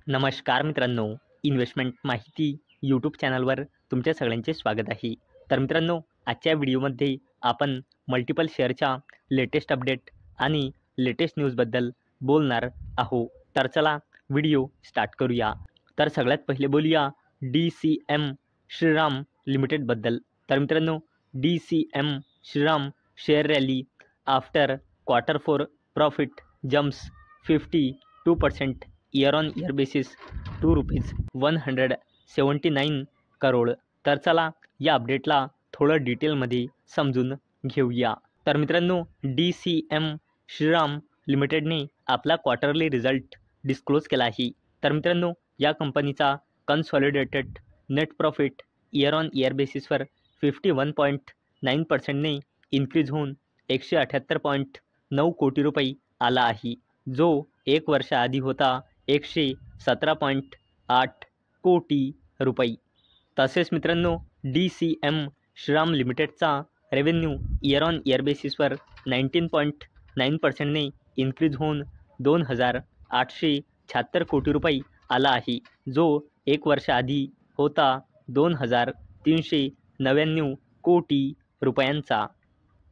नमस्कार मित्रांनो, इन्व्हेस्टमेंट माहिती यूट्यूब चॅनलवर तुमच्या सगळ्यांचे स्वागत आहे. तर मित्रांनो, आजच्या व्हिडिओमध्ये आपण मल्टिपल शेअरच्या लेटेस्ट अपडेट आणि लेटेस्ट न्यूजबद्दल बोलणार आहोत. तर चला व्हिडिओ स्टार्ट करूया. तर सगळ्यात पहिले बोलूया DCM श्रीराम लिमिटेडबद्दल. तर मित्रांनो, DCM Shriram share rally after quarter 4 profit jumps 52% year on year basis to ₹179 crore. तर चला या अपडेटला थोडं डिटेलमध्ये समजून घेऊया. तर मित्रांनो, DCM श्रीराम लिमिटेडने आपला क्वार्टरली रिझल्ट डिस्क्लोज केला आहे. तर मित्रांनो, या कंपनीचा consolidated net profit year on year बेसिसवर 51.9%ने इन्क्रीज होऊन 178.9 कोटी रुपये आला आहे, जो एक वर्षाआधी होता 117.8 कोटी रुपये. तसेच मित्रांनो, DCM श्रीराम लिमिटेडचा रेव्हेन्यू ईयर ऑन ईयर बेसिसवर 19.9%ने इन्क्रीज होऊन 2,876 कोटी रुपये आला आहे, जो एक वर्षाआधी होता 2,399 कोटी रुपयांचा.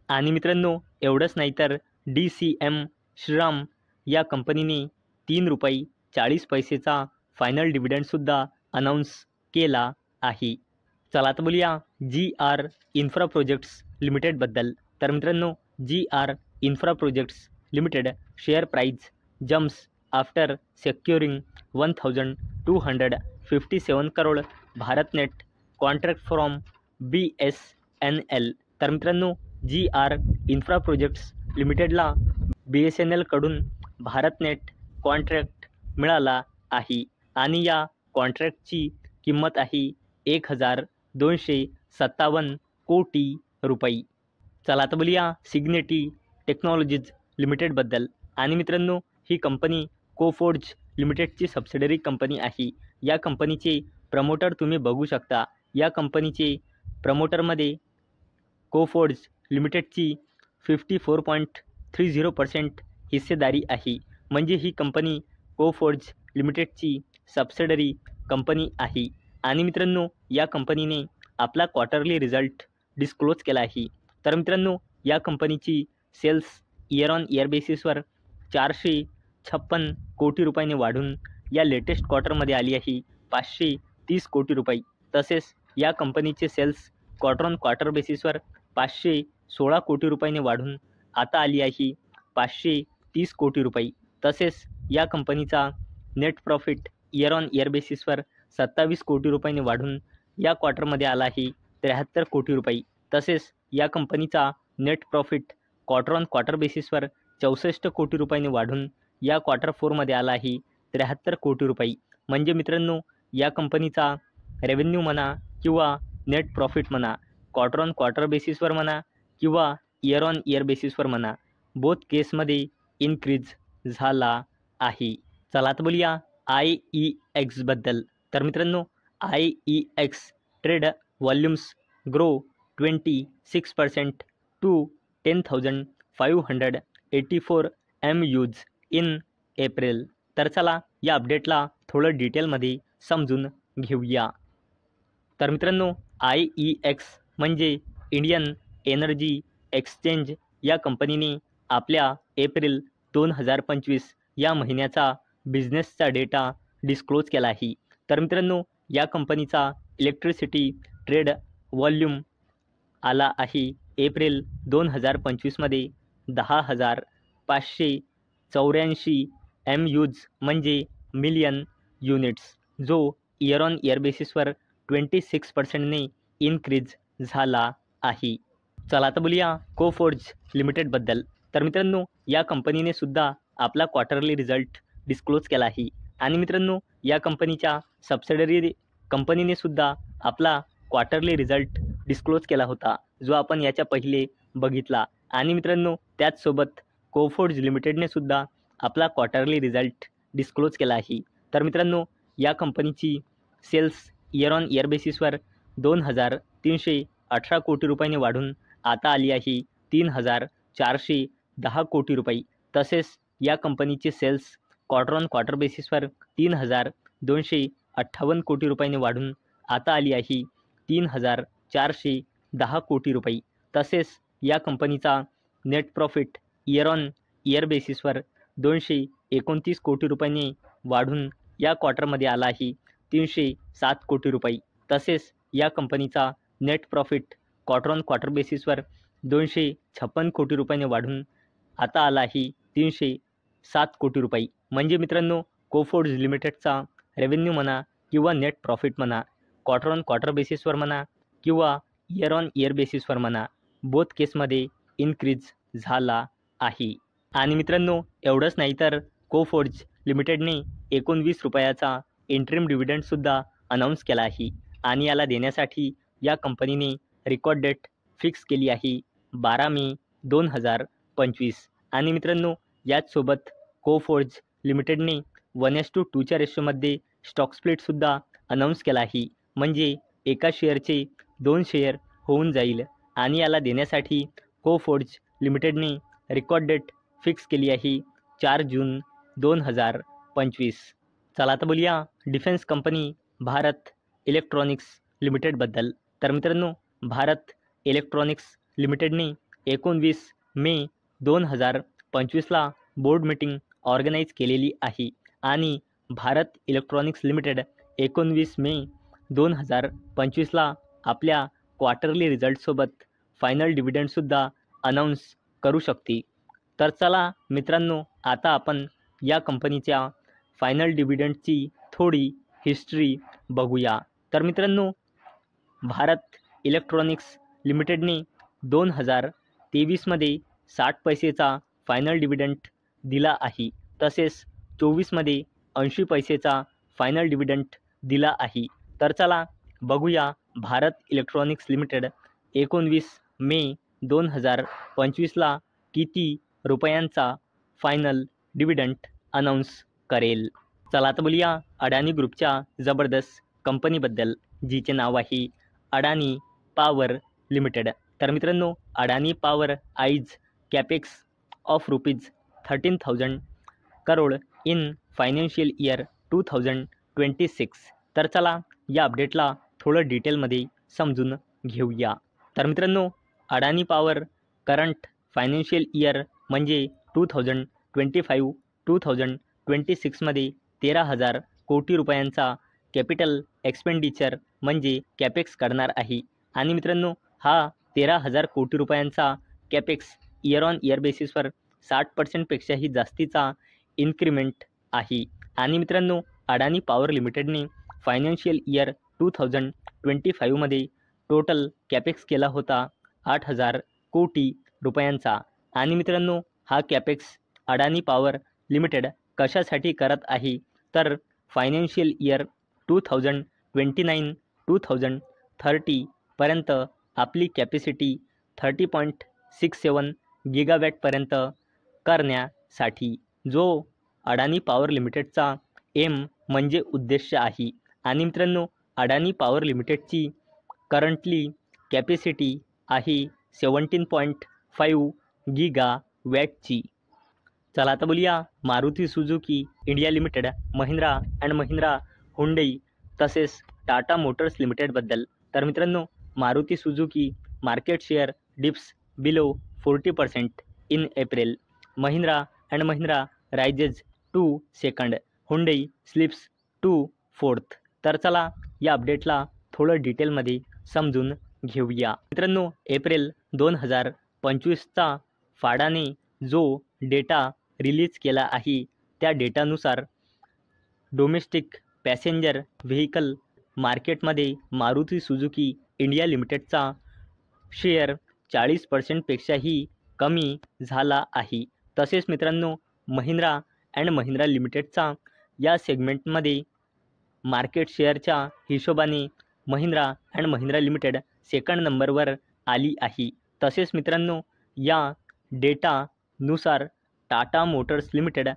आणि मित्रांनो, एवढंच नाही तर DCM श्रीराम या कंपनीने ₹3.40चा फायनल डिव्हिडंडसुद्धा अनाऊन्स केला आहे. चला आता बोलूया GR इन्फ्रा प्रोजेक्ट्स लिमिटेडबद्दल. तर मित्रांनो, GR infra projects limited share price jumps after securing 1,257 crore BharatNet contract from BSNL. तर मित्रांनो, GR इन्फ्रा प्रोजेक्ट्स लिमिटेडला BSNL कडून भारतनेट कॉन्ट्रॅक्ट मिळाला आहे आणि या कॉन्ट्रॅक्टची किंमत आहे 1,257 कोटी रुपये. चला आता बोलूया सिग्नेटी टेक्नॉलॉजीज लिमिटेडबद्दल. आणि मित्रांनो, ही कंपनी कोफोर्ज लिमिटेडची सबसिडरी कंपनी आहे. या कंपनीचे प्रमोटर तुम्ही बघू शकता. या कंपनीचे प्रमोटरमध्ये कोफोर्ज लिमिटेडची 54.30% हिस्सेदारी आहे. म्हणजे ही कंपनी कोफोर्ज लिमिटेडची सबसिडरी कंपनी आहे. आणि मित्रांनो, या कंपनीने आपला क्वार्टरली रिझल्ट डिस्क्लोज केला आहे. तर मित्रांनो, या कंपनीची सेल्स ईयर ऑन ईयर बेसिसवर 456 कोटी रुपयांनी वाढून या लेटेस्ट क्वार्टरमध्ये आली आहे 530 कोटी रुपये. तसेच या कंपनीचे सेल्स क्वार्टर ऑन क्वार्टर बेसिसवर 516 कोटी रुपयांनी वाढून आता आली आहे 530 कोटी रुपये. तसेच या कंपनीचा net profit year on year बेसिसवर 27 कोटी रुपयांनी वाढून या क्वार्टरमध्ये आला आहे 73 कोटी रुपये. तसेच या कंपनीचा net profit quarter on quarter बेसिसवर 64 कोटी रुपयांनी वाढून या क्वार्टर 4मध्ये आला आहे 73 कोटी रुपये. म्हणजे मित्रांनो, या कंपनीचा रेव्हेन्यू म्हणा किंवा नेट प्रॉफिट म्हणा, क्वार्टर ऑन क्वार्टर बेसिसवर म्हणा किंवा ईयर ऑन ईयर बेसिसवर म्हणा, बोथ केसमध्ये इन्क्रीज झाला आहे. चला आता बोलूया IEXबद्दल. तर मित्रांनो, IEX trade volumes grow 26% to 10,584 MUs in April. तर चला या अपडेटला थोडं डिटेलमध्ये समजून घेऊया. तर मित्रांनो, IEX म्हणजे इंडियन एनर्जी एक्सचेंज या कंपनीने आपल्या एप्रिल 2025 या महिन्याचा बिझनेसचा डेटा डिस्क्लोज केला आहे. तर मित्रांनो, या कंपनीचा इलेक्ट्रिसिटी ट्रेड व्हॉल्यूम आला आहे एप्रिल 2025मध्ये 10,584 MUs म्हणजे मिलियन युनिट्स, जो ईयर ऑन ईयर बेसिसवर 26%ने इन्क्रीज झाला आहे. चला आता बोलूया कोफोर्ज लिमिटेडबद्दल. तर मित्रांनो, या कंपनीने सुद्धा आपला क्वार्टरली रिझल्ट डिस्क्लोज केला आहे. आणि मित्रांनो, या कंपनीच्या सबसिडरी कंपनीने सुद्धा आपला क्वार्टरली रिझल्ट डिस्क्लोज केला होता, जो आपण याच्या पहिले बघितला. आणि मित्रांनो, त्याचसोबत कोफोर्ज लिमिटेडने सुद्धा आपला क्वार्टरली रिझल्ट डिस्क्लोज केला आहे. तर मित्रांनो, या कंपनीची सेल्स ईयर ऑन ईयर बेसिसवर 2,318 कोटी रुपयांनी वाढून आता आली आहे 3,410 कोटी रुपये. तसेच या कंपनीचे सेल्स क्वार्टर ऑन क्वार्टर बेसिसवर 258 कोटी रुपयांनी वाढून आता आली आहे 3,410 कोटी रुपये. तसेच या कंपनीचा net profit year on year बेसिसवर 229 कोटी रुपयांनी वाढून या क्वार्टरमध्ये आला आहे 307 कोटी रुपये. तसेच या कंपनीचा net profit quarter on quarter बेसिसवर 256 कोटी रुपयांनी वाढून आता आला आहे 307 कोटी रुपये. म्हणजे मित्रांनो, कोफोर्ज लिमिटेडचा रेव्हेन्यू म्हणा किंवा नेट प्रॉफिट म्हणा, क्वार्टर ऑन क्वार्टर बेसिसवर म्हणा किंवा इयर ऑन इयर बेसिसवर म्हणा, बोथ केसमध्ये इन्क्रीज झाला आहे. आणि मित्रांनो, एवढंच नाही तर कोफोर्ज लिमिटेडने 19 रुपयाचा इंटरिम डिव्हिडंडसुद्धा अनाऊन्स केला आहे आणि याला देण्यासाठी या कंपनीने रेकॉर्ड डेट फिक्स केली आहे 12 मे 2025. आणि मित्रांनो, याचसोबत कोफोर्ज लिमिटेडने 1:2च्या रेशोमध्ये स्टॉक स्प्लिटसुद्धा अनाऊन्स केला आहे. म्हणजे एका शेअरचे 2 शेअर होऊन जाईल आणि याला देण्यासाठी कोफोर्ज लिमिटेडने रेकॉर्ड डेट फिक्स केली आहे 4 जून 2025. चला आता बोलूया डिफेन्स कंपनी भारत इलेक्ट्रॉनिक्स लिमिटेडबद्दल. तर मित्रांनो, भारत इलेक्ट्रॉनिक्स लिमिटेडने 19 मे 2025ला बोर्ड मीटिंग ऑर्गनाईज केलेली आहे आणि भारत इलेक्ट्रॉनिक्स लिमिटेड 19 मे 2025ला आपल्या क्वार्टरली रिझल्टसोबत फायनल डिव्हिडंडसुद्धा अनाऊन्स करू शकते. तर चला मित्रांनो, आता आपण या कंपनीच्या फायनल डिव्हिडंडची थोडी हिस्ट्री बघूया. तर मित्रांनो, भारत इलेक्ट्रॉनिक्स लिमिटेडने 2023मध्ये 60 पैसेचा फायनल डिव्हिडंड दिला आहे. तसेच 24मध्ये 80 पैसेचा फायनल डिव्हिडंड दिला आहे. तर चला बघूया भारत इलेक्ट्रॉनिक्स लिमिटेड 19 मे 2025ला किती रुपयांचा फायनल डिव्हिडंड अनाऊन्स करेल. चला आता बोलूया अडानी ग्रुपच्या जबरदस्त कंपनीबद्दल, जिचे नाव आहे अडानी पॉवर लिमिटेड. तर मित्रांनो, Adani power eyes capex of ₹13,000 crore in financial year 2026. तर चला या अपडेटला थोडं डिटेलमध्ये समजून घेऊया. तर मित्रांनो, Adani power current financial year म्हणजे 2025-2026मध्ये 13,000 कोटी रुपयांचा कॅपिटल एक्सपेंडिचर म्हणजे कॅपेक्स करणार आहे. आणि मित्रांनो, हा 13,000 कोटी रुपयांचा कॅपेक्स इयर ऑन इयर बेसिसवर 60%पेक्षाही जास्तीचा इन्क्रिमेंट आहे. आणि मित्रांनो, अडानी पॉवर लिमिटेडने फायनान्शियल इयर 2025मध्ये टोटल कॅपेक्स केला होता 8,000 कोटी रुपयांचा. आणि मित्रांनो, हा कॅपेक्स अडानी पॉवर लिमिटेड कशासाठी करत आहे, तर फायनान्शियल इयर 2029-2030 पर्यंत आपली कॅपॅसिटी 30.67 गिगावॅटपर्यंत करण्यासाठी, जो अडानी पॉवर लिमिटेडचा एम म्हणजे उद्देश आहे. आणि मित्रांनो, अडानी पॉवर लिमिटेडची करंटली कॅपॅसिटी आहे 17.5 गिगावॅटची. चला आता बोलूया Maruti Suzuki India limited, Mahindra and Mahindra Hyundai तसेच टाटा मोटर्स लिमिटेडबद्दल. तर मित्रांनो, Maruti Suzuki market share dips below 40% in April, Mahindra and Mahindra rises to second, Hyundai slips to fourth. तर चला या अपडेटला थोडं डिटेलमध्ये समजून घेऊया. मित्रांनो, एप्रिल 2025चा फाडाने जो डेटा रिलीज केला आहे, त्या डेटानुसार डोमेस्टिक पॅसेंजर व्हेकल मार्केटमध्ये मारुती सुझुकी इंडिया लिमिटेडचा शेअर 40%पेक्षाही कमी झाला आहे. तसेच मित्रांनो, महिंद्रा अँड महिंद्रा लिमिटेडचा या सेगमेंटमध्ये मार्केट शेअरच्या हिशोबाने Mahindra and Mahindra limited second नंबरवर आली आहे. तसेच मित्रांनो, या डेटानुसार टाटा मोटर्स लिमिटेड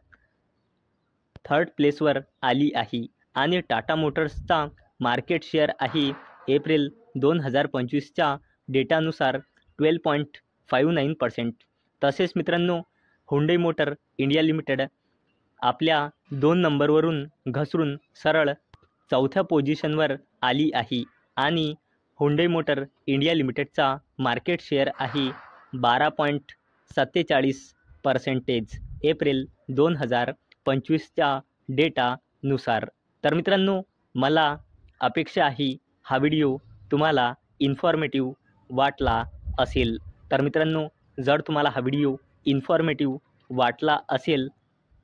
थर्ड प्लेसवर आली आहे आणि टाटा मोटर्सचा मार्केट शेअर आहे एप्रिल 2025च्या डेटानुसार 12.59%. तसेच मित्रांनो, हुंडई मोटर इंडिया लिमिटेड आपल्या 2 नंबरवरून घसरून सरळ 4थ्या पोझिशनवर आली आहे आणि हुंडई मोटर इंडिया लिमिटेडचा मार्केट शेअर आहे 12.47% एप्रिल 2025च्या डेटानुसार. तर मित्रांनो, मला अपेक्षा आहे हा व्हिडिओ तुम्हाला इन्फॉर्मेटिव्ह वाटला असेल. तर मित्रांनो, जर तुम्हाला हा व्हिडिओ इन्फॉर्मेटिव्ह वाटला असेल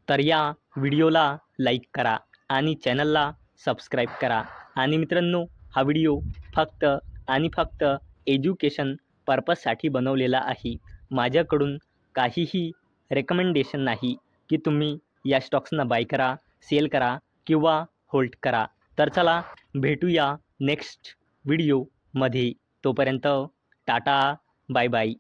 तर या व्हिडिओला लाईक करा आणि चॅनलला सबस्क्राईब करा. आणि मित्रांनो, हा व्हिडिओ फक्त आणि फक्त एज्युकेशन पर्पजसाठी बनवलेला आहे. माझ्याकडून काहीही रेकमेंडेशन नाही की तुम्ही या स्टॉक्सना बाय करा, सेल करा किंवा होल्ड करा. तर चला भेटूया नेक्स्ट व्हिडिओमध्ये. तोपर्यंत टाटा, बाय बाय.